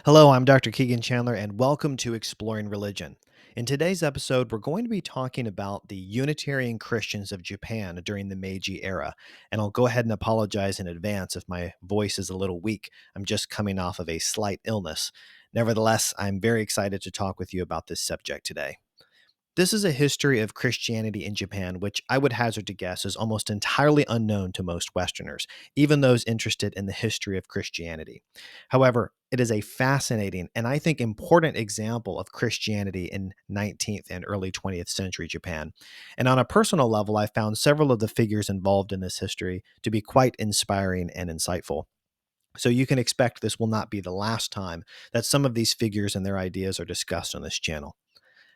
Hello, I'm Dr. Kegan Chandler, and welcome to Exploring Religion. In today's episode, we're going to be talking about the Unitarian Christians of Japan during the Meiji era. And I'll go ahead and apologize in advance if my voice is a little weak. I'm just coming off of a slight illness. Nevertheless, I'm very excited to talk with you about this subject today. This is a history of Christianity in Japan, which I would hazard to guess is almost entirely unknown to most Westerners, even those interested in the history of Christianity. However, it is a fascinating and I think important example of Christianity in 19th and early 20th century Japan. And on a personal level, I found several of the figures involved in this history to be quite inspiring and insightful. So you can expect this will not be the last time that some of these figures and their ideas are discussed on this channel.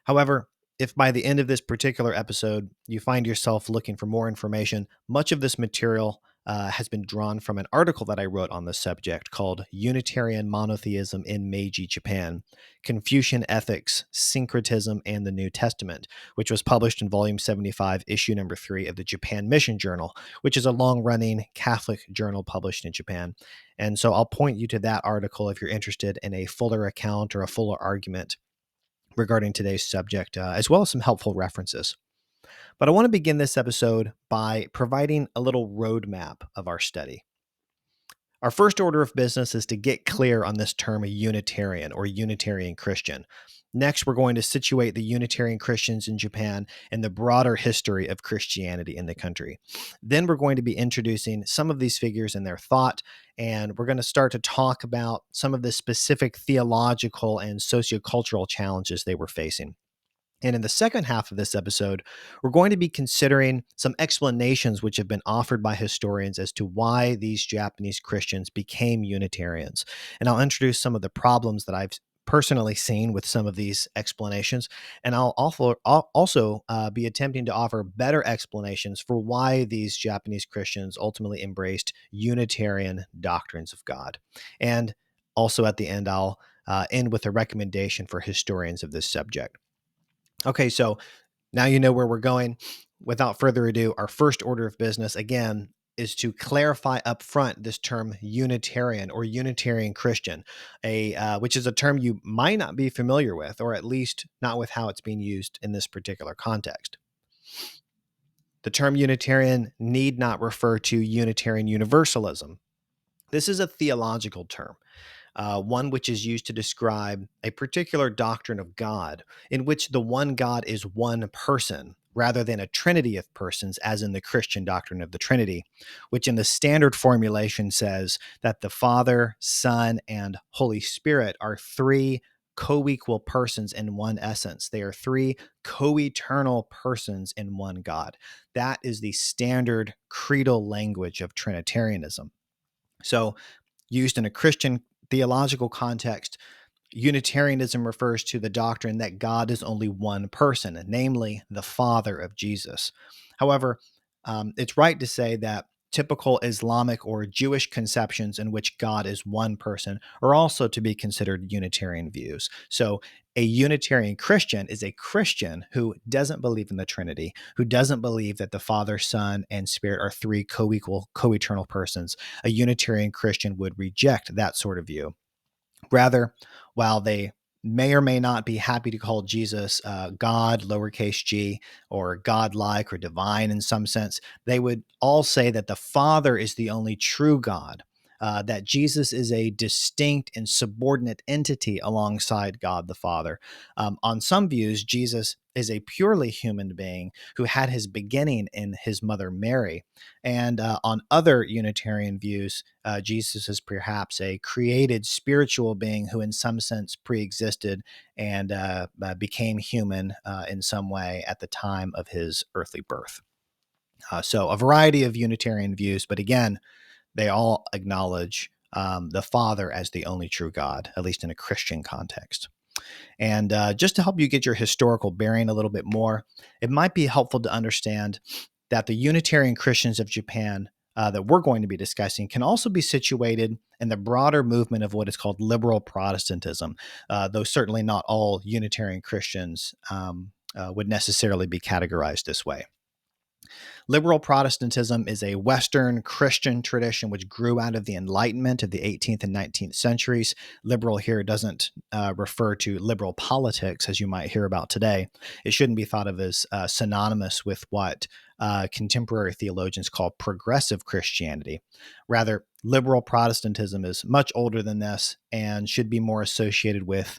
However, if by the end of this particular episode you find yourself looking for more information, much of this material has been drawn from an article that I wrote on the subject called Unitarian Monotheism in Meiji Japan, Confucian Ethics, Syncretism, and the New Testament, which was published in Volume 75, Issue number 3 of the Japan Mission Journal, which is a long-running Catholic journal published in Japan. And so I'll point you to that article if you're interested in a fuller account or a fuller argument regarding today's subject, as well as some helpful references. But I want to begin this episode by providing a little roadmap of our study. Our first order of business is to get clear on this term Unitarian or Unitarian Christian. Next, we're going to situate the Unitarian Christians in Japan and the broader history of Christianity in the country. Then we're going to be introducing some of these figures and their thought, and we're going to start to talk about some of the specific theological and sociocultural challenges they were facing. And in the second half of this episode, we're going to be considering some explanations which have been offered by historians as to why these Japanese Christians became Unitarians. And I'll introduce some of the problems that I've personally seen with some of these explanations. And I'll also be attempting to offer better explanations for why these Japanese Christians ultimately embraced Unitarian doctrines of God. And also at the end, I'll end with a recommendation for historians of this subject. Okay, so now you know where we're going. Without further ado, our first order of business, again, is to clarify up front this term Unitarian or Unitarian Christian, which is a term you might not be familiar with, or at least not with how it's being used in this particular context. The term Unitarian need not refer to Unitarian Universalism. This is a theological term, one which is used to describe a particular doctrine of God, in which the one God is one person rather than a trinity of persons, as in the Christian doctrine of the Trinity, which in the standard formulation says that the Father, Son, and Holy Spirit are three co-equal persons in one essence. They are three co-eternal persons in one God. That is the standard creedal language of Trinitarianism. So, used in a Christian theological context, Unitarianism refers to the doctrine that God is only one person, namely the Father of Jesus. However, it's right to say that typical Islamic or Jewish conceptions in which God is one person are also to be considered Unitarian views. So, a Unitarian Christian is a Christian who doesn't believe in the Trinity, who doesn't believe that the Father, Son, and Spirit are three co-equal, co-eternal persons. A Unitarian Christian would reject that sort of view. Rather, while they may or may not be happy to call Jesus God, lowercase g, or godlike or divine in some sense, they would all say that the Father is the only true God, that Jesus is a distinct and subordinate entity alongside God the Father. On some views, Jesus is a purely human being who had his beginning in his mother Mary. And on other Unitarian views, Jesus is perhaps a created spiritual being who, in some sense, pre existed and became human in some way at the time of his earthly birth. So, a variety of Unitarian views, but again, they all acknowledge the Father as the only true God, at least in a Christian context. And just to help you get your historical bearing a little bit more, it might be helpful to understand that the Unitarian Christians of Japan that we're going to be discussing can also be situated in the broader movement of what is called liberal Protestantism, though certainly not all Unitarian Christians would necessarily be categorized this way. Liberal Protestantism is a Western Christian tradition which grew out of the Enlightenment of the 18th and 19th centuries. Liberal here doesn't refer to liberal politics, as you might hear about today. It shouldn't be thought of as synonymous with what contemporary theologians call progressive Christianity. Rather, liberal Protestantism is much older than this and should be more associated with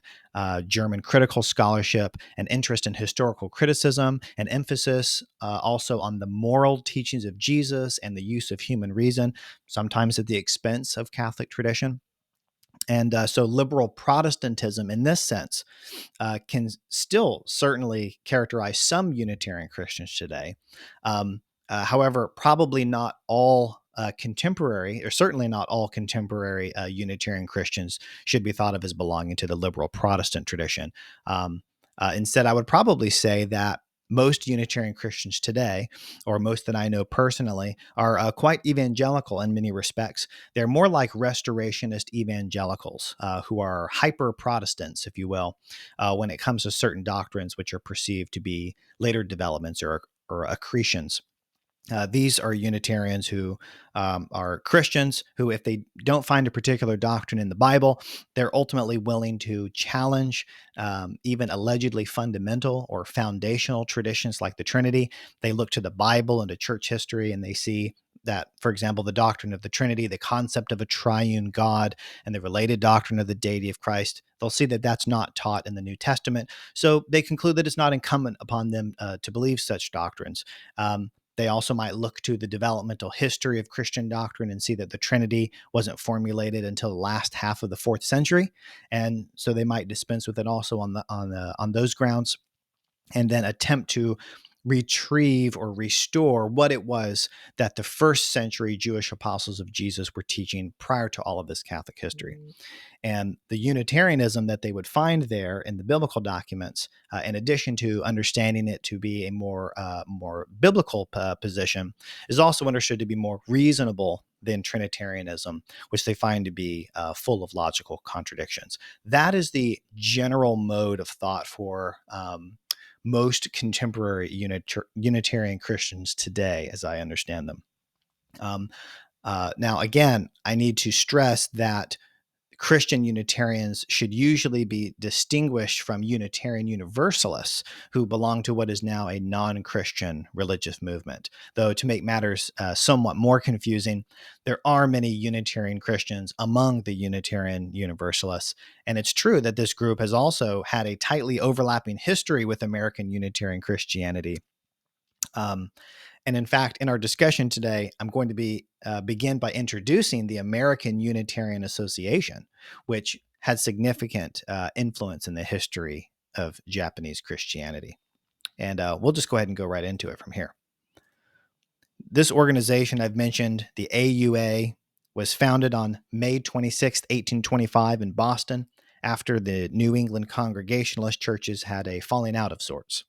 German critical scholarship, an interest in historical criticism, an emphasis also on the moral teachings of Jesus and the use of human reason, sometimes at the expense of Catholic tradition. And so liberal Protestantism, in this sense, can still certainly characterize some Unitarian Christians today. However, probably not all contemporary, or certainly not all contemporary Unitarian Christians should be thought of as belonging to the liberal Protestant tradition. Instead, I would probably say that most Unitarian Christians today, or most that I know personally, are quite evangelical in many respects. They're more like restorationist evangelicals who are hyper Protestants, if you will, when it comes to certain doctrines which are perceived to be later developments or accretions. These are Unitarians who are Christians who, if they don't find a particular doctrine in the Bible, they're ultimately willing to challenge even allegedly fundamental or foundational traditions like the Trinity. They look to the Bible and to church history, and they see that, for example, the doctrine of the Trinity, the concept of a triune God, and the related doctrine of the deity of Christ, they'll see that that's not taught in the New Testament. So they conclude that it's not incumbent upon them to believe such doctrines. They also might look to the developmental history of Christian doctrine and see that the Trinity wasn't formulated until the last half of the fourth century, and so they might dispense with it also on those grounds, and then attempt to retrieve or restore what it was that the first century Jewish apostles of Jesus were teaching prior to all of this Catholic history. And the Unitarianism that they would find there in the biblical documents, in addition to understanding it to be a more biblical position, is also understood to be more reasonable than Trinitarianism, which they find to be full of logical contradictions. That is the general mode of thought for most contemporary Unitarian Christians today, as I understand them. Now, again, I need to stress that Christian Unitarians should usually be distinguished from Unitarian Universalists who belong to what is now a non-Christian religious movement. Though, to make matters somewhat more confusing, there are many Unitarian Christians among the Unitarian Universalists, and it's true that this group has also had a tightly overlapping history with American Unitarian Christianity. And in fact, in our discussion today, I'm going to begin by introducing the American Unitarian Association, which had significant influence in the history of Japanese Christianity. And we'll just go ahead and go right into it from here. This organization I've mentioned, the AUA, was founded on May 26, 1825 in Boston after the New England Congregationalist churches had a falling out of sorts.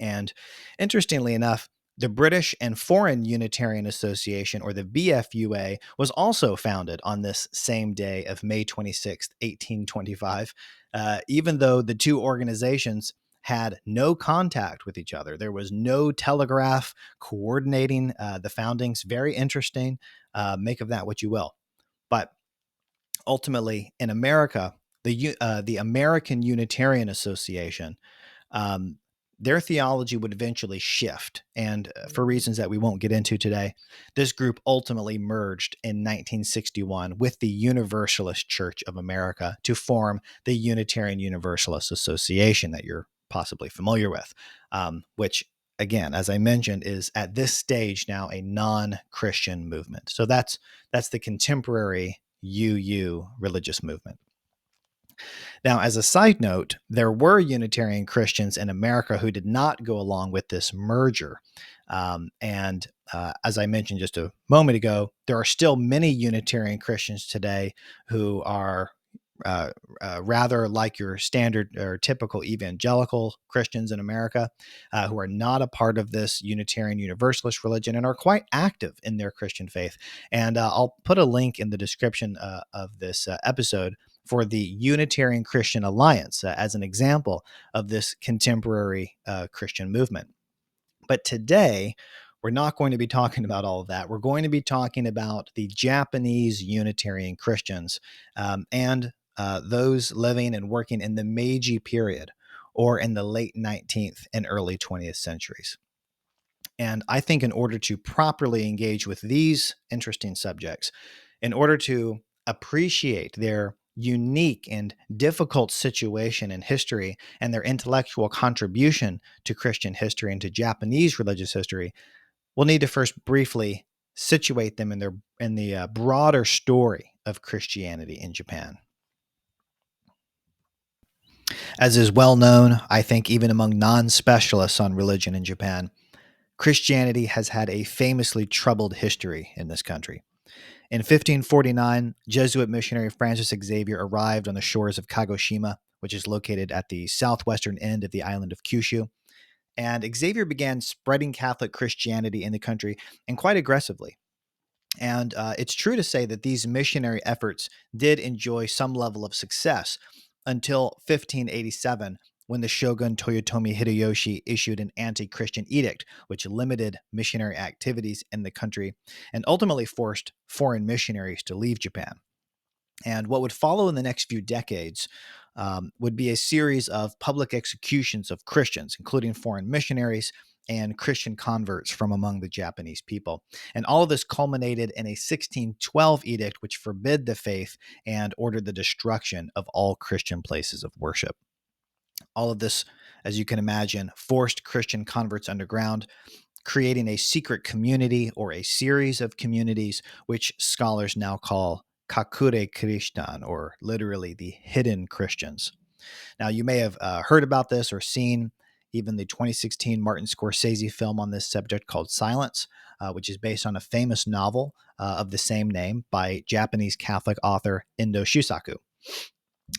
And interestingly enough, the British and Foreign Unitarian Association, or the BFUA, was also founded on this same day of May 26th, 1825, even though the two organizations had no contact with each other. There was no telegraph coordinating the foundings. Very interesting. Make of that what you will. But ultimately, in America, the American Unitarian Association, their theology would eventually shift. And for reasons that we won't get into today, this group ultimately merged in 1961 with the Universalist Church of America to form the Unitarian Universalist Association that you're possibly familiar with, which, again, as I mentioned, is at this stage now a non-Christian movement. So that's the contemporary UU religious movement. Now, as a side note, there were Unitarian Christians in America who did not go along with this merger. And as I mentioned just a moment ago, there are still many Unitarian Christians today who are rather like your standard or typical evangelical Christians in America, who are not a part of this Unitarian Universalist religion and are quite active in their Christian faith. And I'll put a link in the description of this episode for the Unitarian Christian Alliance as an example of this contemporary Christian movement. But today, We're not going to be talking about all of that. We're going to be talking about the Japanese Unitarian Christians and those living and working in the Meiji period or in the late 19th and early 20th centuries. And I think in order to properly engage with these interesting subjects, in order to appreciate their unique and difficult situation in history and their intellectual contribution to Christian history and to Japanese religious history, we'll need to first briefly situate them in the broader story of Christianity in Japan. As is well known, I think even among non-specialists on religion in Japan, Christianity has had a famously troubled history in this country. In 1549, Jesuit missionary Francis Xavier arrived on the shores of Kagoshima, which is located at the southwestern end of the island of Kyushu. And Xavier began spreading Catholic Christianity in the country and quite aggressively. And it's true to say that these missionary efforts did enjoy some level of success until 1587, when the shogun Toyotomi Hideyoshi issued an anti Christian edict, which limited missionary activities in the country and ultimately forced foreign missionaries to leave Japan. And what would follow in the next few decades would be a series of public executions of Christians, including foreign missionaries and Christian converts from among the Japanese people. And all of this culminated in a 1612 edict, which forbid the faith and ordered the destruction of all Christian places of worship. All of this, as you can imagine, forced Christian converts underground, creating a secret community or a series of communities, which scholars now call Kakure Christian, or literally the hidden Christians. Now, you may have heard about this or seen even the 2016 Martin Scorsese film on this subject called Silence, which is based on a famous novel of the same name by Japanese Catholic author Endo Shusaku.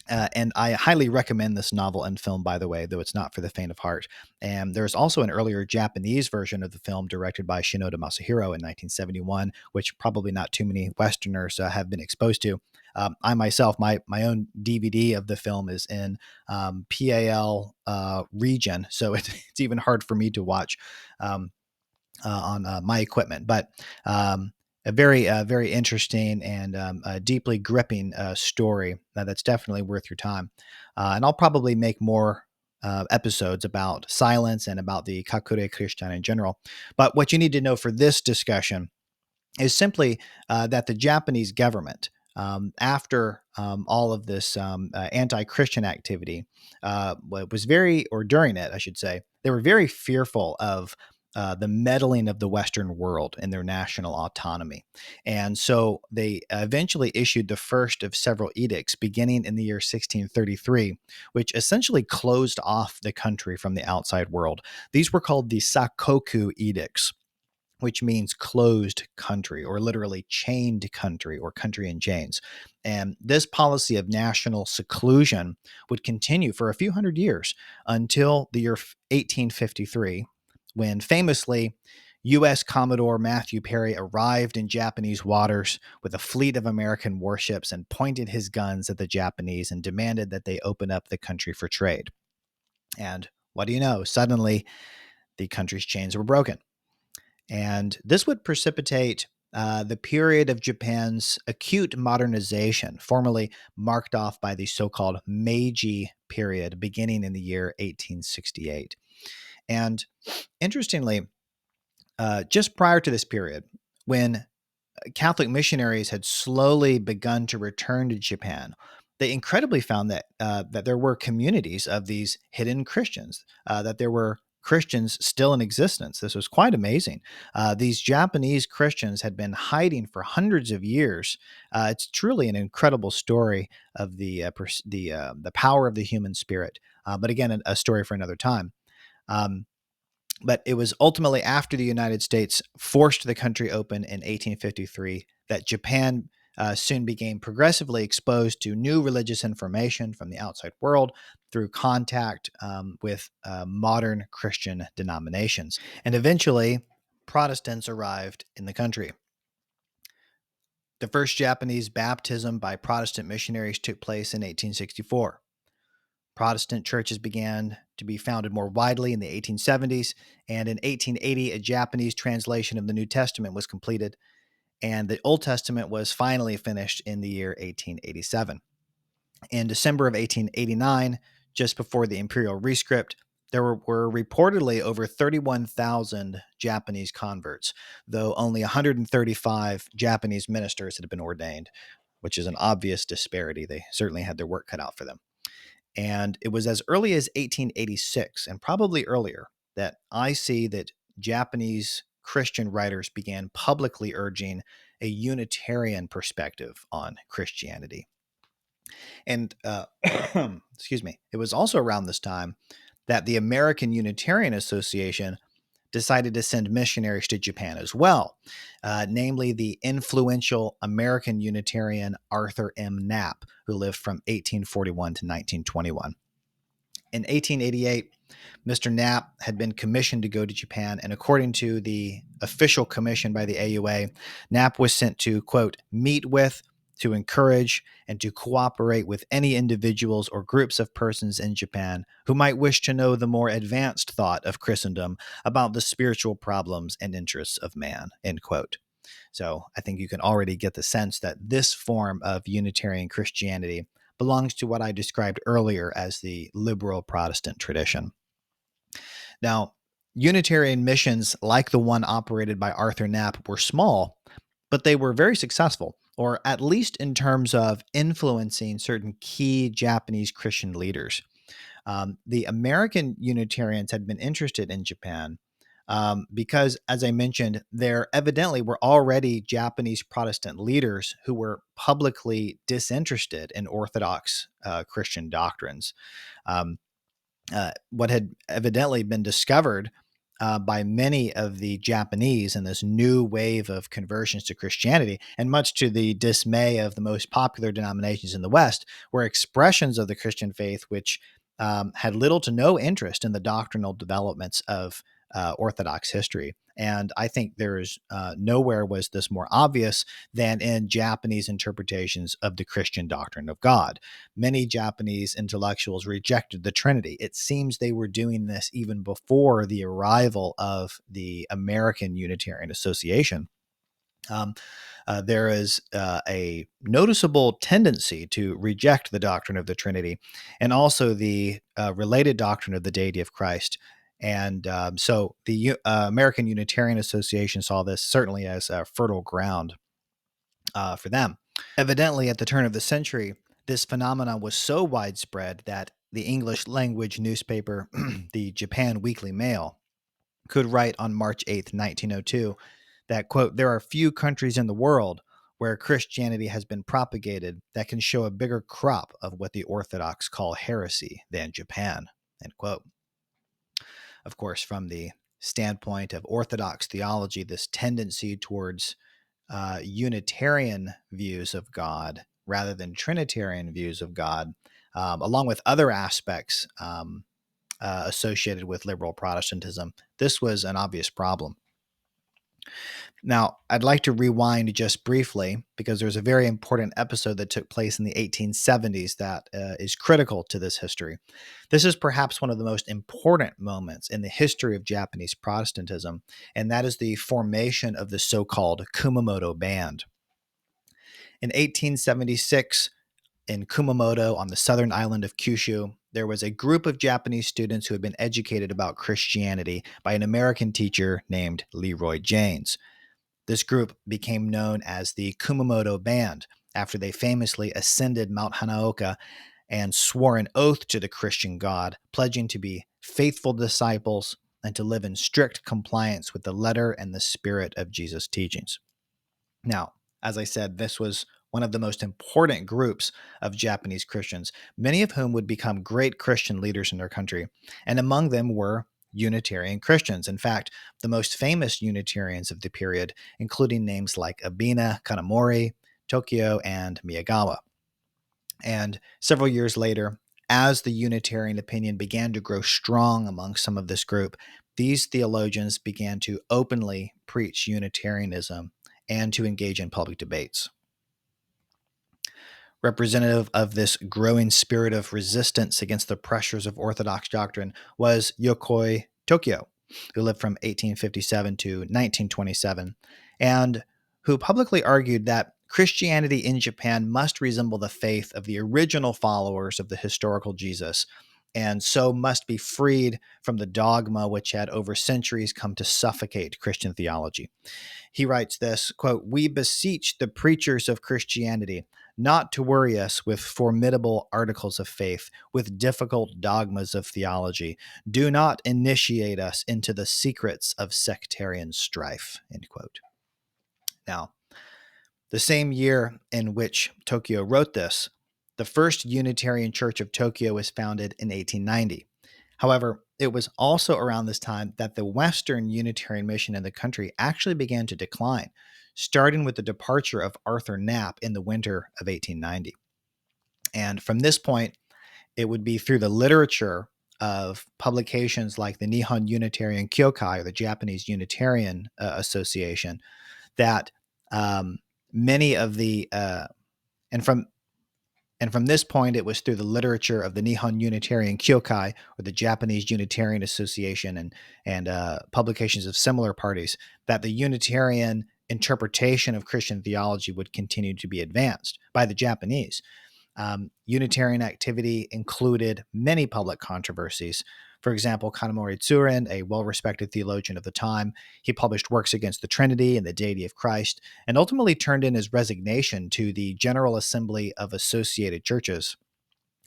And I highly recommend this novel and film, by the way, though it's not for the faint of heart. And there's also an earlier Japanese version of the film directed by Shinoda Masahiro in 1971, which probably not too many Westerners have been exposed to. I myself, my own DVD of the film is in PAL region, so it's even hard for me to watch on my equipment. But a very interesting and deeply gripping story that's definitely worth your time. And I'll probably make more episodes about silence and about the Kakure Christian in general. But what you need to know for this discussion is simply that the Japanese government, after all of this anti-Christian activity, was very, or during it, I should say, they were very fearful of the meddling of the Western world in their national autonomy. And so they eventually issued the first of several edicts beginning in the year 1633, which essentially closed off the country from the outside world. These were called the Sakoku edicts, which means closed country, or literally chained country, or country in chains. And this policy of national seclusion would continue for a few hundred years until the year 1853, when famously U.S. Commodore Matthew Perry arrived in Japanese waters with a fleet of American warships and pointed his guns at the Japanese and demanded that they open up the country for trade. And what do you know? Suddenly, the country's chains were broken. And this would precipitate the period of Japan's acute modernization, formerly marked off by the so-called Meiji period, beginning in the year 1868. And interestingly, just prior to this period, when Catholic missionaries had slowly begun to return to Japan, they incredibly found that there were communities of these hidden Christians, that there were Christians still in existence. This was quite amazing. These Japanese Christians had been hiding for hundreds of years. It's truly an incredible story of the power of the human spirit. But again, a story for another time. Um, but it was ultimately after the United States forced the country open in 1853 that Japan soon became progressively exposed to new religious information from the outside world through contact with modern Christian denominations. And eventually, Protestants arrived in the country. The first Japanese baptism by Protestant missionaries took place in 1864. Protestant churches began to be founded more widely in the 1870s, and in 1880, a Japanese translation of the New Testament was completed, and the Old Testament was finally finished in the year 1887. In December of 1889, just before the imperial rescript, there were reportedly over 31,000 Japanese converts, though only 135 Japanese ministers had been ordained, which is an obvious disparity. They certainly had their work cut out for them. And it was as early as 1886, and probably earlier, that I see that Japanese Christian writers began publicly urging a Unitarian perspective on Christianity. And excuse me, it was also around this time that the American Unitarian Association decided to send missionaries to Japan as well, namely the influential American Unitarian Arthur M. Knapp, who lived from 1841 to 1921. In 1888, Mr. Knapp had been commissioned to go to Japan, and according to the official commission by the AUA, Knapp was sent to, quote, meet with, to encourage, and to cooperate with any individuals or groups of persons in Japan who might wish to know the more advanced thought of Christendom about the spiritual problems and interests of man, end quote. So I think you can already get the sense that this form of Unitarian Christianity belongs to what I described earlier as the liberal Protestant tradition. Now, Unitarian missions like the one operated by Arthur Knapp were small, but they were very successful, or at least in terms of influencing certain key Japanese Christian leaders. The American Unitarians had been interested in Japan because, as I mentioned, there evidently were already Japanese Protestant leaders who were publicly disinterested in Orthodox Christian doctrines. Um, what had evidently been discovered by many of the Japanese in this new wave of conversions to Christianity, and much to the dismay of the most popular denominations in the West, were expressions of the Christian faith which had little to no interest in the doctrinal developments of Orthodox history. And I think there is nowhere was this more obvious than in Japanese interpretations of the Christian doctrine of God. Many Japanese intellectuals rejected the Trinity. It seems they were doing this even before the arrival of the American Unitarian Association. There is a noticeable tendency to reject the doctrine of the Trinity and also the related doctrine of the deity of Christ. And so the American Unitarian Association saw this certainly as fertile ground for them. Evidently, at the turn of the century, this phenomenon was so widespread that the English language newspaper, the Japan Weekly Mail, could write on March 8th, 1902, that, quote, there are few countries in the world where Christianity has been propagated that can show a bigger crop of what the Orthodox call heresy than Japan, end quote. Of course, from the standpoint of Orthodox theology, this tendency towards Unitarian views of God rather than Trinitarian views of God, along with other aspects associated with liberal Protestantism, this was an obvious problem. Now, I'd like to rewind just briefly because there's a very important episode that took place in the 1870s that is critical to this history. This is perhaps one of the most important moments in the history of Japanese Protestantism, and that is the formation of the so-called Kumamoto Band. In 1876, in Kumamoto on the southern island of Kyushu, there was a group of Japanese students who had been educated about Christianity by an American teacher named Leroy Janes. This group became known as the Kumamoto Band after they famously ascended Mount Hanaoka and swore an oath to the Christian God, pledging to be faithful disciples and to live in strict compliance with the letter and the spirit of Jesus' teachings. Now, as I said, this was one of the most important groups of Japanese Christians, many of whom would become great Christian leaders in their country, and among them were Unitarian Christians. In fact, the most famous Unitarians of the period, including names like Ebina, Kanamori, Tokyo, and Miyagawa. And several years later, as the Unitarian opinion began to grow strong among some of this group, these theologians began to openly preach Unitarianism and to engage in public debates. representative of this growing spirit of resistance against the pressures of Orthodox doctrine was Yokoi Tokyo, who lived from 1857 to 1927, and who publicly argued that Christianity in Japan must resemble the faith of the original followers of the historical Jesus, and so must be freed from the dogma which had over centuries come to suffocate Christian theology. He writes this, quote, "We beseech the preachers of Christianity not to worry us with formidable articles of faith, with difficult dogmas of theology. Do not initiate us into the secrets of sectarian strife," end quote. Now, the same year in which Tokyo wrote this, the first Unitarian Church of Tokyo was founded in 1890. However, it was also around this time that the Western Unitarian mission in the country actually began to decline, starting with the departure of Arthur Knapp in the winter of 1890. And from this point, it would be through the literature of publications like the Nihon Unitarian Kyokai, or the Japanese Unitarian Association, that many of the and from this point, it was through the literature of the Nihon Unitarian Kyokai, or the Japanese Unitarian Association, and publications of similar parties, that the Unitarian interpretation of Christian theology would continue to be advanced by the Japanese. Unitarian activity included many public controversies. For example, Kanamori Tsuren, a well-respected theologian of the time, he published works against the Trinity and the deity of Christ, and ultimately turned in his resignation to the General Assembly of Associated Churches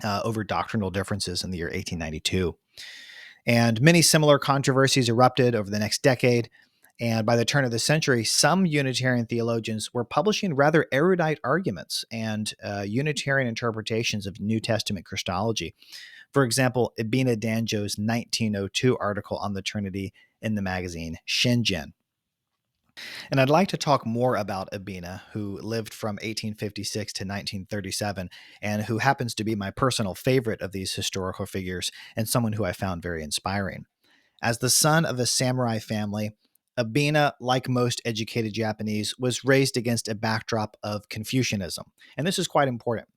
over doctrinal differences in the year 1892. And many similar controversies erupted over the next decade. And by the turn of the century, some Unitarian theologians were publishing rather erudite arguments and Unitarian interpretations of New Testament Christology. For example, Ebina Danjo's 1902 article on the Trinity in the magazine Shinjin. And I'd like to talk more about Ebina, who lived from 1856 to 1937, and who happens to be my personal favorite of these historical figures, and someone who I found very inspiring. As the son of a samurai family, Ebina, like most educated Japanese, was raised against a backdrop of Confucianism. And this is quite important.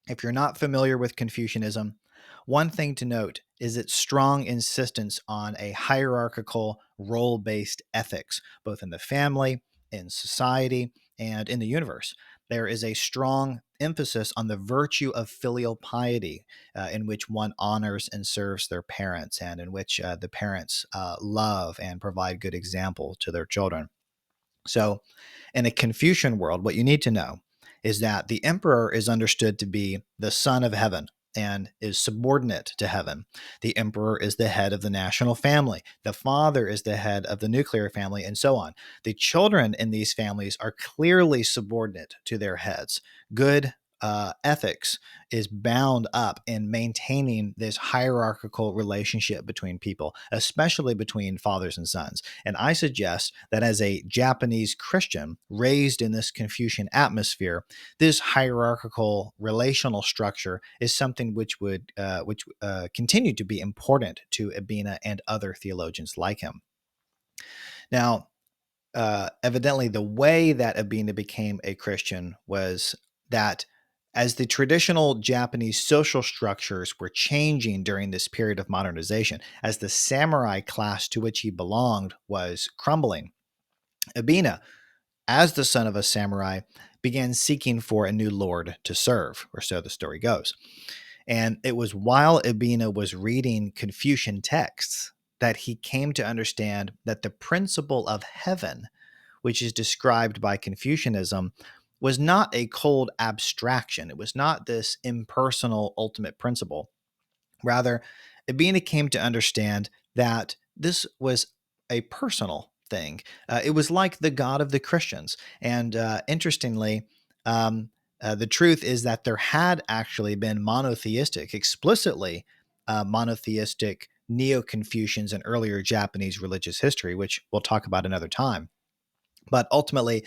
If you're not familiar with Confucianism, one thing to note is its strong insistence on a hierarchical, role-based ethics, both in the family, in society, and in the universe. There is a strong emphasis on the virtue of filial piety, in which one honors and serves their parents, and in which the parents love and provide good example to their children. So, in a Confucian world, what you need to know is that the emperor is understood to be the son of heaven and is subordinate to heaven. The emperor is the head of the national family. The father is the head of the nuclear family, and so on. The children in these families are clearly subordinate to their heads. Good ethics is bound up in maintaining this hierarchical relationship between people, especially between fathers and sons. And I suggest that as a Japanese Christian raised in this Confucian atmosphere, this hierarchical relational structure is something which would continue to be important to Ebina and other theologians like him. Now, evidently, the way that Ebina became a Christian was that as the traditional Japanese social structures were changing during this period of modernization, as the samurai class to which he belonged was crumbling, Ebina, as the son of a samurai, began seeking for a new lord to serve, or so the story goes. And it was while Ebina was reading Confucian texts that he came to understand that the principle of heaven, which is described by Confucianism, was not a cold abstraction. It was not this impersonal ultimate principle. Rather, Ebina came to understand that this was a personal thing. It was like the God of the Christians. And interestingly, the truth is that there had actually been monotheistic, explicitly monotheistic Neo-Confucians in earlier Japanese religious history, which we'll talk about another time. But ultimately,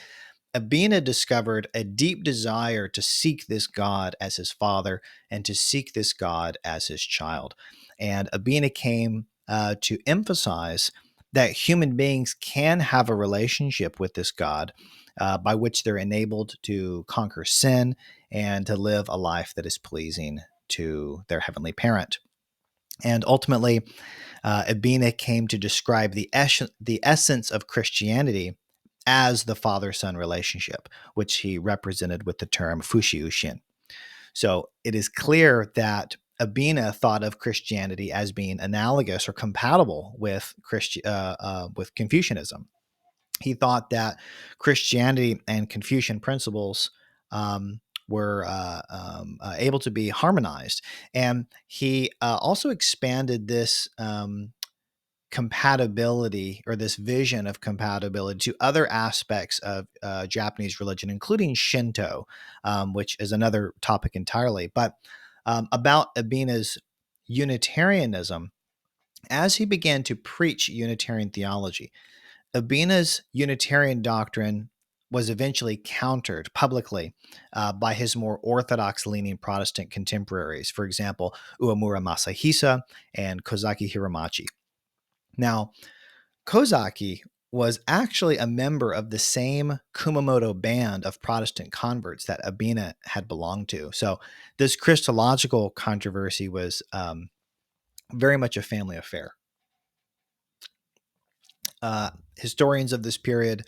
Ebina discovered a deep desire to seek this God as his father and to seek this God as his child. And Ebina came to emphasize that human beings can have a relationship with this God, by which they're enabled to conquer sin and to live a life that is pleasing to their heavenly parent. And ultimately, Ebina came to describe the essence of Christianity as the father-son relationship, which he represented with the term Fushiushin. So it is clear that Ebina thought of Christianity as being analogous or compatible with with Confucianism. He thought that Christianity and Confucian principles were able to be harmonized, and he also expanded this compatibility, or this vision of compatibility, to other aspects of Japanese religion, including Shinto, which is another topic entirely. But about Ebina's Unitarianism, as he began to preach Unitarian theology, Ebina's Unitarian doctrine was eventually countered publicly by his more orthodox leaning Protestant contemporaries, for example, Uemura Masahisa and Kozaki Hiramachi. Now, Kozaki was actually a member of the same Kumamoto band of Protestant converts that Ebina had belonged to. So this Christological controversy was very much a family affair. Historians of this period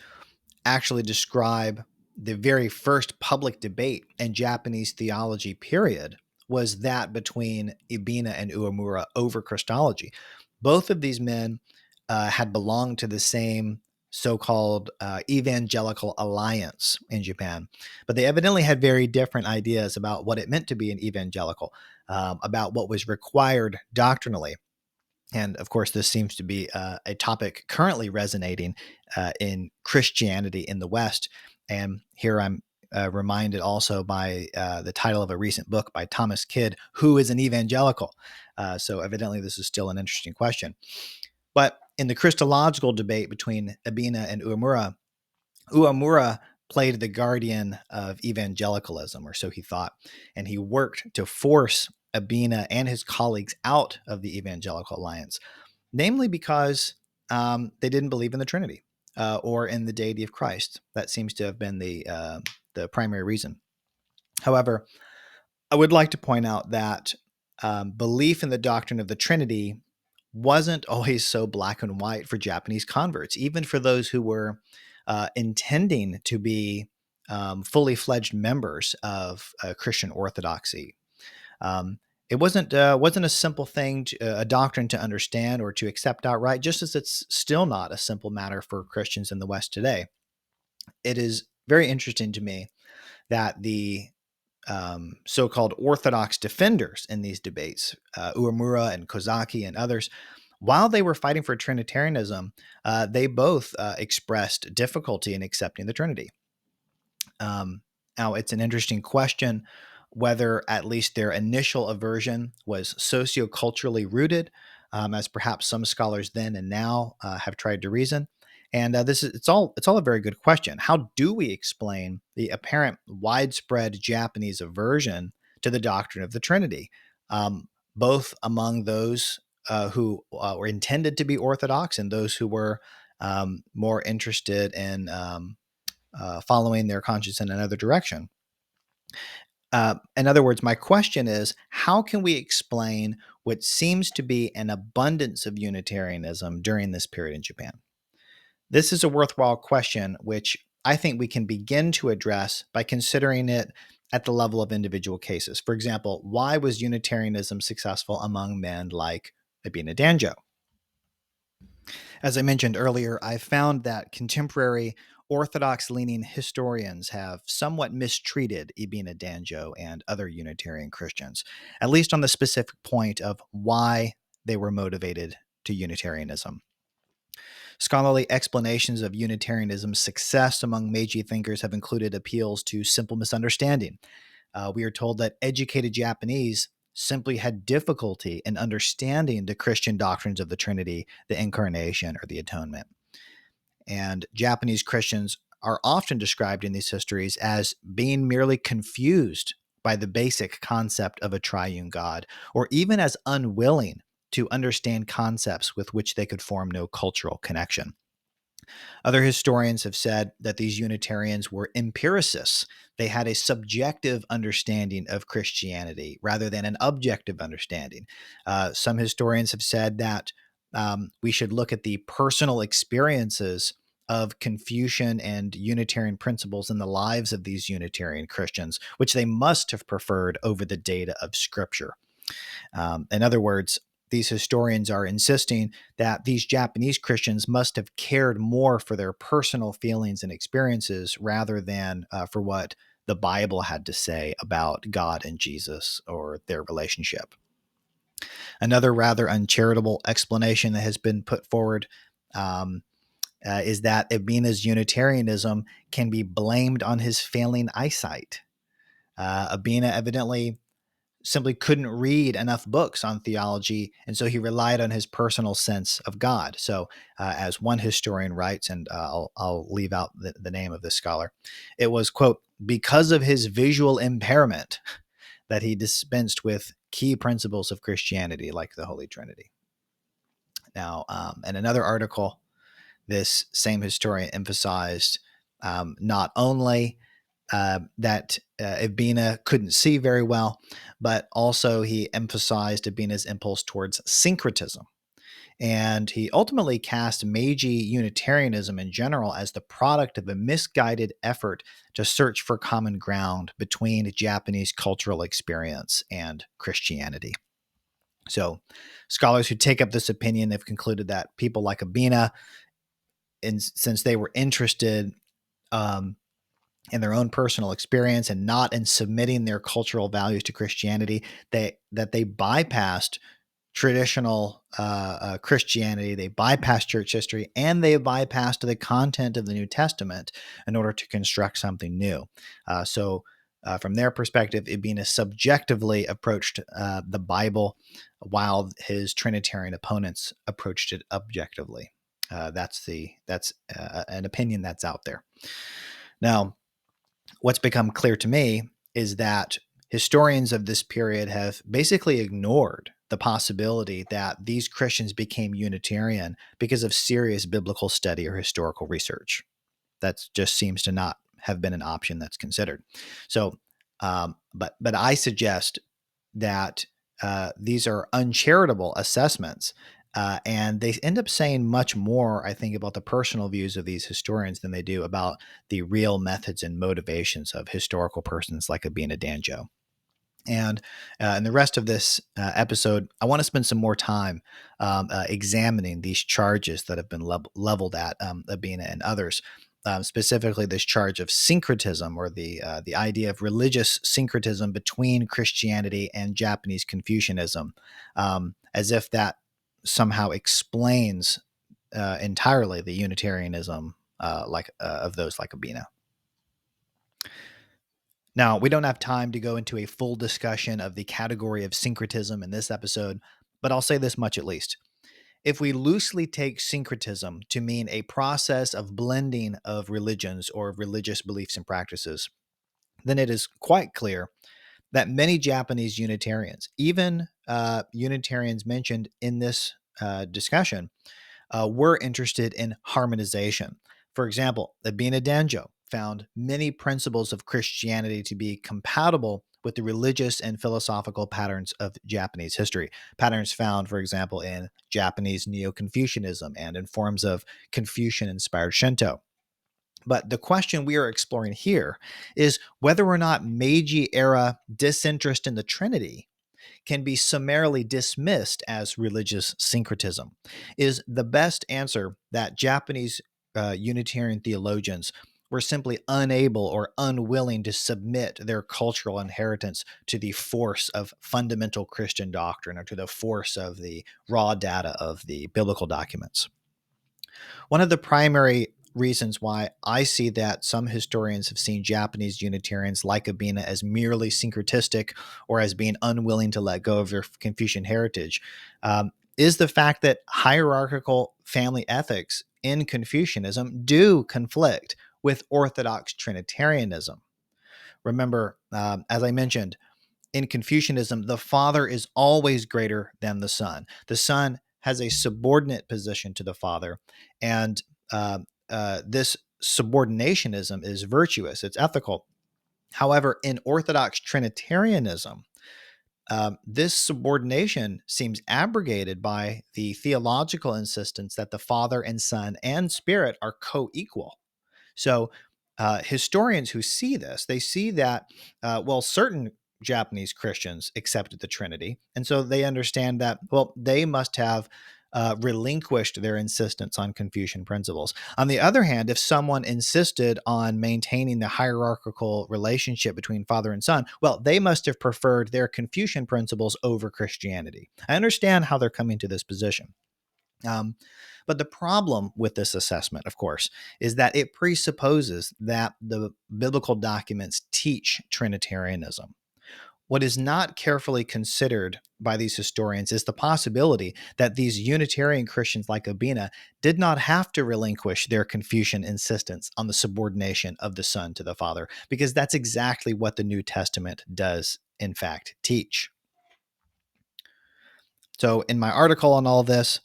actually describe the very first public debate in Japanese theology, period, was that between Ebina and Uemura over Christology. Both of these men had belonged to the same so-called evangelical alliance in Japan, but they evidently had very different ideas about what it meant to be an evangelical, about what was required doctrinally. And of course, this seems to be a topic currently resonating in Christianity in the West. And here I'm reminded also by the title of a recent book by Thomas Kidd, Who is an Evangelical? So evidently, this is still an interesting question. But in the Christological debate between Ebina and Uemura, Uemura played the guardian of evangelicalism, or so he thought, and he worked to force Ebina and his colleagues out of the Evangelical Alliance, namely because they didn't believe in the Trinity or in the deity of Christ. That seems to have been the primary reason. However, I would like to point out that belief in the doctrine of the Trinity wasn't always so black and white for Japanese converts, even for those who were intending to be fully fledged members of Christian orthodoxy. It wasn't a simple thing, a doctrine to understand or to accept outright, just as it's still not a simple matter for Christians in the West today. It is very interesting to me that the so-called orthodox defenders in these debates, Uemura and Kozaki and others, while they were fighting for Trinitarianism, they both expressed difficulty in accepting the Trinity. Now, it's an interesting question whether at least their initial aversion was socioculturally rooted, as perhaps some scholars then and now have tried to reason. And it's all a very good question. How do we explain the apparent widespread Japanese aversion to the doctrine of the Trinity, both among those who were intended to be Orthodox and those who were more interested in following their conscience in another direction? In other words, my question is, how can we explain what seems to be an abundance of Unitarianism during this period in Japan? This is a worthwhile question, which I think we can begin to address by considering it at the level of individual cases. For example, why was Unitarianism successful among men like Ebina Danjo? As I mentioned earlier, I found that contemporary Orthodox-leaning historians have somewhat mistreated Ebina Danjo and other Unitarian Christians, at least on the specific point of why they were motivated to Unitarianism. Scholarly explanations of Unitarianism's success among Meiji thinkers have included appeals to simple misunderstanding. We are told that educated Japanese simply had difficulty in understanding the Christian doctrines of the Trinity, the Incarnation, or the Atonement. And Japanese Christians are often described in these histories as being merely confused by the basic concept of a triune God, or even as unwilling to understand concepts with which they could form no cultural connection. Other historians have said that these Unitarians were empiricists. They had a subjective understanding of Christianity rather than an objective understanding. Some historians have said that we should look at the personal experiences of Confucian and Unitarian principles in the lives of these Unitarian Christians, which they must have preferred over the data of Scripture. In other words, these historians are insisting that these Japanese Christians must have cared more for their personal feelings and experiences rather than for what the Bible had to say about God and Jesus or their relationship. Another rather uncharitable explanation that has been put forward is that Ebina's Unitarianism can be blamed on his failing eyesight. Ebina evidently simply couldn't read enough books on theology, and so he relied on his personal sense of God. So, as one historian writes, and I'll leave out the name of this scholar, it was, quote, because of his visual impairment that he dispensed with key principles of Christianity, like the Holy Trinity. Now, in another article, this same historian emphasized not only that Ebina couldn't see very well, but also he emphasized Ebina's impulse towards syncretism. And he ultimately cast Meiji Unitarianism in general as the product of a misguided effort to search for common ground between Japanese cultural experience and Christianity. So, scholars who take up this opinion have concluded that people like Ebina, since they were interested in their own personal experience and not in submitting their cultural values to Christianity, that they bypassed traditional Christianity, they bypassed church history, and they bypassed the content of the New Testament in order to construct something new. From their perspective, Ebina subjectively approached the Bible, while his Trinitarian opponents approached it objectively. That's an opinion that's out there. Now, what's become clear to me is that historians of this period have basically ignored the possibility that these Christians became Unitarian because of serious biblical study or historical research. That just seems to not have been an option that's considered. So, but I suggest that these are uncharitable assessments. And they end up saying much more, I think, about the personal views of these historians than they do about the real methods and motivations of historical persons like Ebina Danjo. And in the rest of this episode, I want to spend some more time examining these charges that have been leveled at Ebina and others. Specifically, this charge of syncretism, or the idea of religious syncretism between Christianity and Japanese Confucianism, as if that somehow explains entirely the Unitarianism of those like Ebina. Now, we don't have time to go into a full discussion of the category of syncretism in this episode, but I'll say this much at least. If we loosely take syncretism to mean a process of blending of religions or religious beliefs and practices, then it is quite clear that many Japanese Unitarians, even Unitarians mentioned in this discussion, were interested in harmonization. For example, Ebina Danjo found many principles of Christianity to be compatible with the religious and philosophical patterns of Japanese history. Patterns found, for example, in Japanese Neo-Confucianism and in forms of Confucian-inspired Shinto. But the question we are exploring here is whether or not Meiji-era disinterest in the Trinity can be summarily dismissed as religious syncretism. Is the best answer that Japanese Unitarian theologians were simply unable or unwilling to submit their cultural inheritance to the force of fundamental Christian doctrine or to the force of the raw data of the biblical documents? One of the primary reasons why I see that some historians have seen Japanese Unitarians like Ebina as merely syncretistic or as being unwilling to let go of their Confucian heritage is the fact that hierarchical family ethics in Confucianism do conflict with Orthodox Trinitarianism. Remember, as I mentioned, in Confucianism, the father is always greater than the son. The son has a subordinate position to the father, and this subordinationism is virtuous, it's ethical. However, in Orthodox Trinitarianism, this subordination seems abrogated by the theological insistence that the Father and Son and Spirit are co-equal. So, historians who see this, they see that, well, certain Japanese Christians accepted the Trinity. And so they understand that, well, they must have relinquished their insistence on Confucian principles. On the other hand, if someone insisted on maintaining the hierarchical relationship between father and son, well, they must have preferred their Confucian principles over Christianity. I understand how they're coming to this position. Um, but the problem with this assessment, of course, is that it presupposes that the biblical documents teach Trinitarianism. What is not carefully considered by these historians is the possibility that these Unitarian Christians like Ebina did not have to relinquish their Confucian insistence on the subordination of the Son to the Father, because that's exactly what the New Testament does, in fact, teach. So, in my article on all this,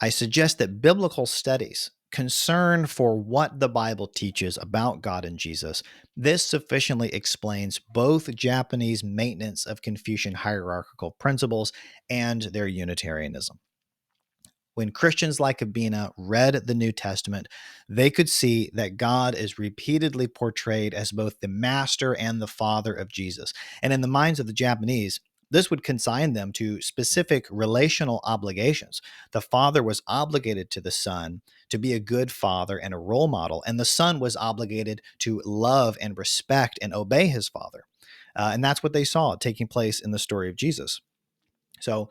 I suggest that biblical studies, concern for what the Bible teaches about God and Jesus, this sufficiently explains both Japanese maintenance of Confucian hierarchical principles and their Unitarianism. When Christians like Ebina read the New Testament, they could see that God is repeatedly portrayed as both the master and the father of Jesus. And in the minds of the Japanese, this would consign them to specific relational obligations. The father was obligated to the son to be a good father and a role model, and the son was obligated to love and respect and obey his father. And that's what they saw taking place in the story of Jesus. So,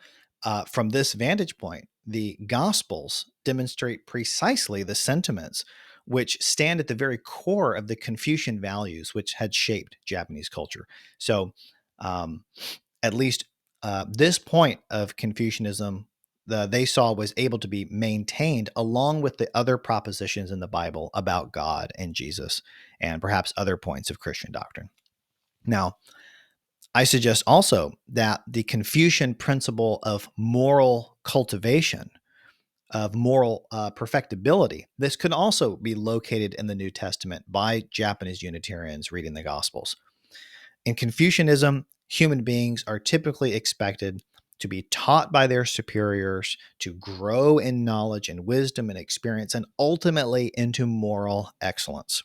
from this vantage point, the Gospels demonstrate precisely the sentiments which stand at the very core of the Confucian values which had shaped Japanese culture. So, um, at least this point of Confucianism, they saw was able to be maintained along with the other propositions in the Bible about God and Jesus, and perhaps other points of Christian doctrine. Now, I suggest also that the Confucian principle of moral cultivation, of moral perfectibility, this could also be located in the New Testament by Japanese Unitarians reading the Gospels. In Confucianism, human beings are typically expected to be taught by their superiors, to grow in knowledge and wisdom and experience, and ultimately into moral excellence.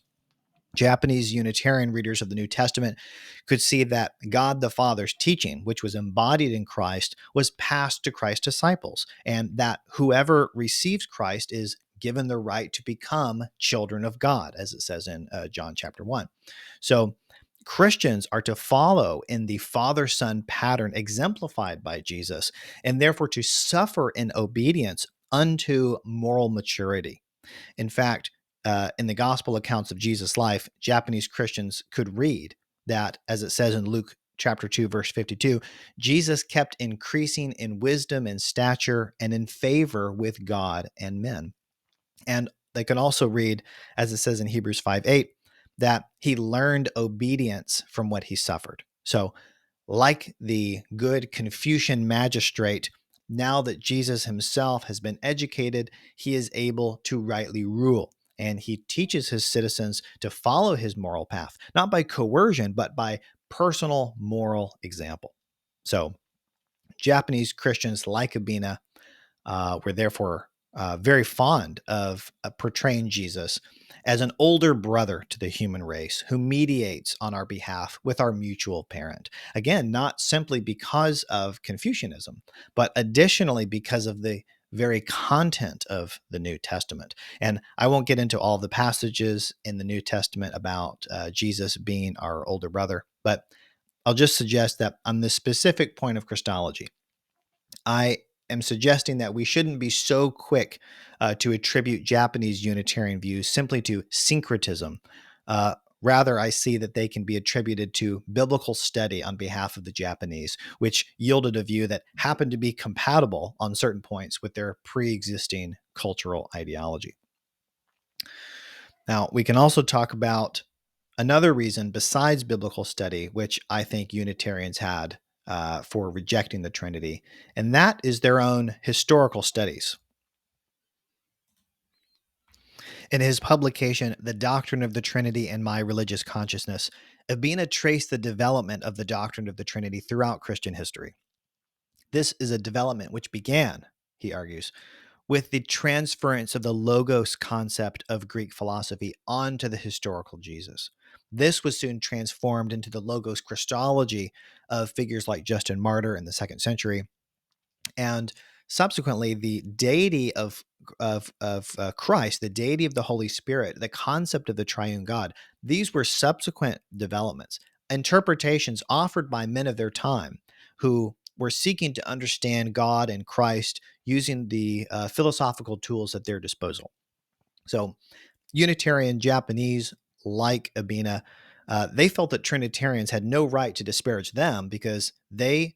Japanese Unitarian readers of the New Testament could see that God the Father's teaching, which was embodied in Christ, was passed to Christ's disciples, and that whoever receives Christ is given the right to become children of God, as it says in John chapter 1. So, Christians are to follow in the father son pattern exemplified by Jesus, and therefore to suffer in obedience unto moral maturity. In fact, in the gospel accounts of Jesus' life, Japanese Christians could read that, as it says in Luke chapter 2, verse 52, Jesus kept increasing in wisdom and stature and in favor with God and men. And they can also read, as it says in Hebrews 5:8, that he learned obedience from what he suffered. So, like the good Confucian magistrate, now that Jesus himself has been educated, he is able to rightly rule. And he teaches his citizens to follow his moral path, not by coercion, but by personal moral example. So, Japanese Christians like Ebina were therefore very fond of portraying Jesus as an older brother to the human race who mediates on our behalf with our mutual parent. Again, not simply because of Confucianism, but additionally because of the very content of the New Testament. And I won't get into all the passages in the New Testament about Jesus being our older brother, but I'll just suggest that on this specific point of Christology, I am suggesting that we shouldn't be so quick to attribute Japanese Unitarian views simply to syncretism. Rather, I see that they can be attributed to biblical study on behalf of the Japanese, which yielded a view that happened to be compatible on certain points with their pre existing cultural ideology. Now, we can also talk about another reason besides biblical study, which I think Unitarians had for rejecting the Trinity, and that is their own historical studies. In his publication, The Doctrine of the Trinity and My Religious Consciousness, Ebina traced the development of the doctrine of the Trinity throughout Christian history. This is a development which began, he argues, with the transference of the logos concept of Greek philosophy onto the historical Jesus. This was soon transformed into the logos Christology of figures like Justin Martyr in the 2nd century, and subsequently the deity of Christ, the deity of the Holy Spirit, the concept of the triune God. These were subsequent developments, interpretations offered by men of their time who were seeking to understand God and Christ using the philosophical tools at their disposal. So Unitarian Japanese, like Ebina, they felt that Trinitarians had no right to disparage them because they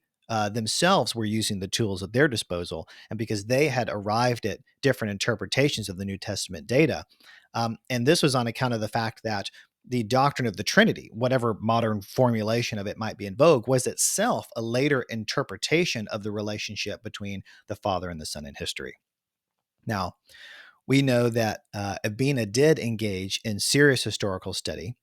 themselves were using the tools at their disposal and because they had arrived at different interpretations of the New Testament data. And this was on account of the fact that the doctrine of the Trinity, whatever modern formulation of it might be in vogue, was itself a later interpretation of the relationship between the Father and the Son in history. Now, we know that Ebina did engage in serious historical study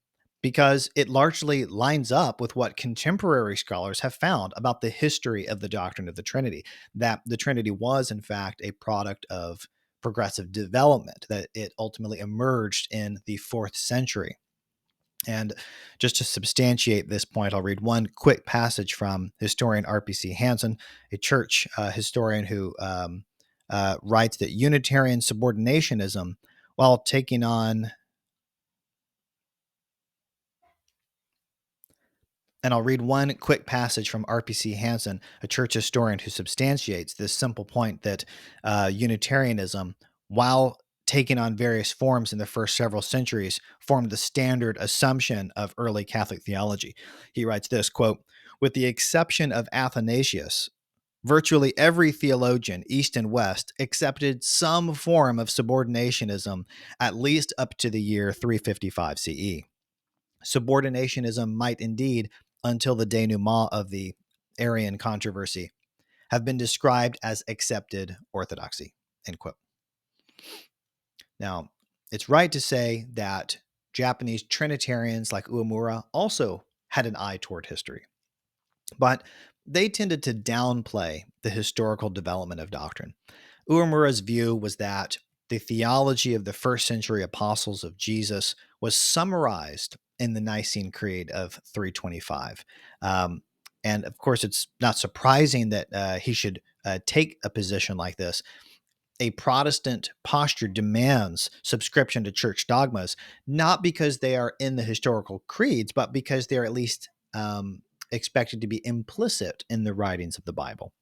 because it largely lines up with what contemporary scholars have found about the history of the doctrine of the Trinity, that the Trinity was, in fact, a product of progressive development, that it ultimately emerged in the 4th century. And just to substantiate this point, I'll read one quick passage from historian R.P.C. Hansen, a church historian who writes that Unitarian subordinationism, while taking on, and I'll read one quick passage from R.P.C. Hansen, a church historian who substantiates this simple point that Unitarianism, while taking on various forms in the first several centuries, formed the standard assumption of early Catholic theology. He writes this, quote, "With the exception of Athanasius, virtually every theologian, East and West, accepted some form of subordinationism at least up to the year 355 CE. Subordinationism might indeed, until the denouement of the Arian controversy, have been described as accepted orthodoxy." End quote. Now, it's right to say that Japanese Trinitarians like Uemura also had an eye toward history, but they tended to downplay the historical development of doctrine. Uemura's view was that the theology of the 1st century apostles of Jesus was summarized in the Nicene Creed of 325. And of course, it's not surprising that he should take a position like this. A Protestant posture demands subscription to church dogmas, not because they are in the historical creeds, but because they're at least expected to be implicit in the writings of the Bible.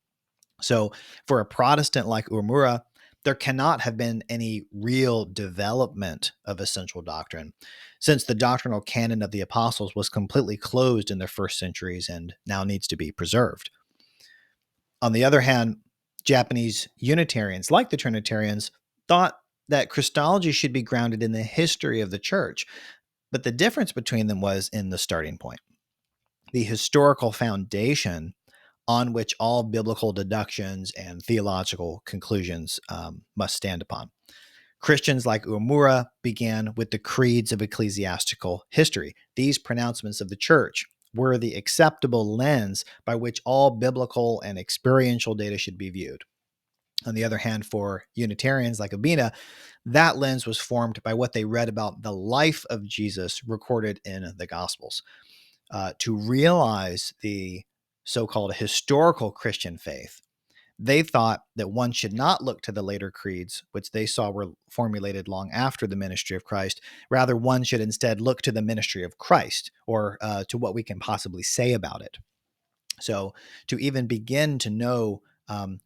So for a Protestant like Uemura, there cannot have been any real development of essential doctrine, since the doctrinal canon of the apostles was completely closed in the 1st centuries and now needs to be preserved. On the other hand, Japanese Unitarians, like the Trinitarians, thought that Christology should be grounded in the history of the church, but the difference between them was in the starting point. The historical foundation on which all biblical deductions and theological conclusions must stand upon. Christians like Uemura began with the creeds of ecclesiastical history. These pronouncements of the church were the acceptable lens by which all biblical and experiential data should be viewed. On the other hand, for Unitarians like Ebina, that lens was formed by what they read about the life of Jesus recorded in the Gospels. To realize the so-called historical Christian faith, they thought that one should not look to the later creeds, which they saw were formulated long after the ministry of Christ. Rather, one should instead look to the ministry of Christ, or to what we can possibly say about it. So, to even begin to know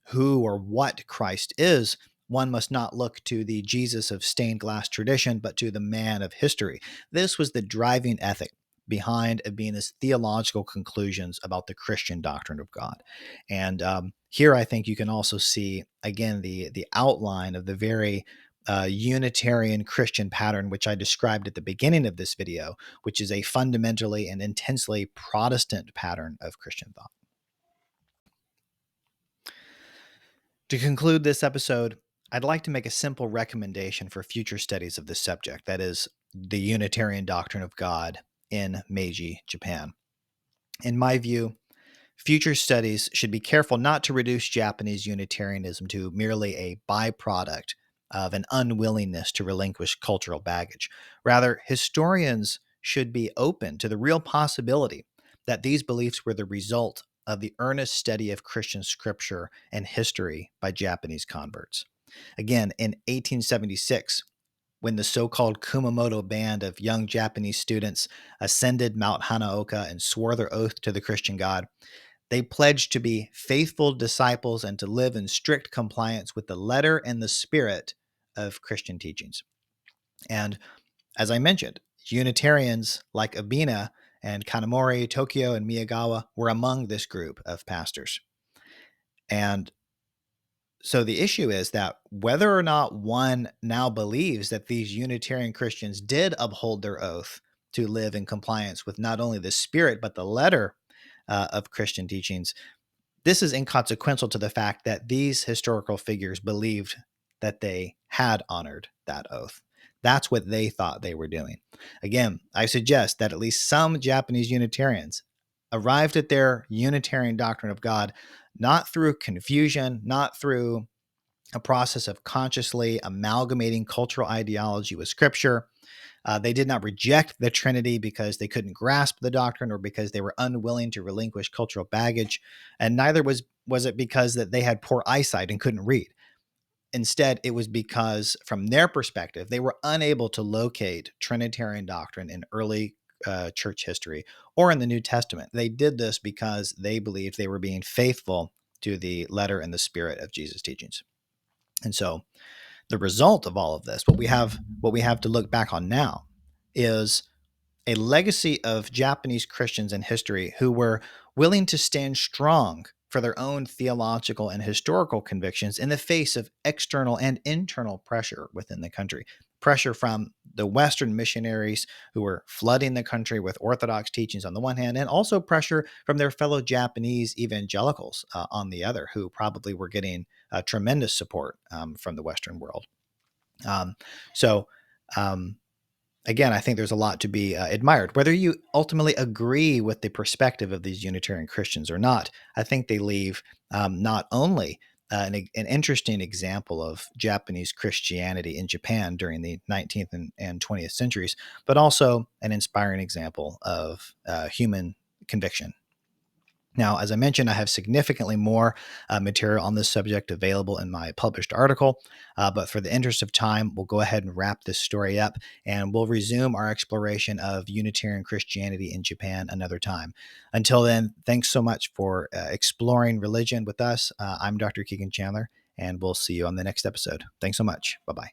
who or what Christ is, one must not look to the Jesus of stained glass tradition, but to the man of history. This was the driving ethic behind Ebina's theological conclusions about the Christian doctrine of God. And here I think you can also see, again, the outline of the very Unitarian Christian pattern, which I described at the beginning of this video, which is a fundamentally and intensely Protestant pattern of Christian thought. To conclude this episode, I'd like to make a simple recommendation for future studies of this subject, that is, the Unitarian doctrine of God in Meiji, Japan. In my view, future studies should be careful not to reduce Japanese Unitarianism to merely a byproduct of an unwillingness to relinquish cultural baggage. Rather, historians should be open to the real possibility that these beliefs were the result of the earnest study of Christian scripture and history by Japanese converts. Again, in 1876, when the so-called Kumamoto band of young Japanese students ascended Mount Hanaoka and swore their oath to the Christian God, they pledged to be faithful disciples and to live in strict compliance with the letter and the spirit of Christian teachings. And as I mentioned, Unitarians like Ebina and Kanamori, Tokyo, and Miyagawa were among this group of pastors. And so the issue is that whether or not one now believes that these Unitarian Christians did uphold their oath to live in compliance with not only the spirit, but the letter of Christian teachings, this is inconsequential to the fact that these historical figures believed that they had honored that oath. That's what they thought they were doing. Again, I suggest that at least some Japanese Unitarians arrived at their Unitarian doctrine of God not through confusion, not through a process of consciously amalgamating cultural ideology with scripture. They did not reject the Trinity because they couldn't grasp the doctrine or because they were unwilling to relinquish cultural baggage, and neither was it because that they had poor eyesight and couldn't read. Instead, it was because, from their perspective, they were unable to locate Trinitarian doctrine in early church history or in the New Testament. They did this because they believed they were being faithful to the letter and the spirit of Jesus' teachings. And so the result of all of this, what we have to look back on now, is a legacy of Japanese Christians in history who were willing to stand strong for their own theological and historical convictions in the face of external and internal pressure within the country. Pressure from the Western missionaries who were flooding the country with Orthodox teachings on the one hand, and also pressure from their fellow Japanese evangelicals on the other, who probably were getting tremendous support from the Western world. Um, so, um, Again, I think there's a lot to be admired. Whether you ultimately agree with the perspective of these Unitarian Christians or not, I think they leave not only an interesting example of Japanese Christianity in Japan during the 19th and 20th centuries, but also an inspiring example of human conviction. Now, as I mentioned, I have significantly more material on this subject available in my published article, but for the interest of time, we'll go ahead and wrap this story up, and we'll resume our exploration of Unitarian Christianity in Japan another time. Until then, thanks so much for exploring religion with us. I'm Dr. Kegan Chandler, and we'll see you on the next episode. Thanks so much. Bye-bye.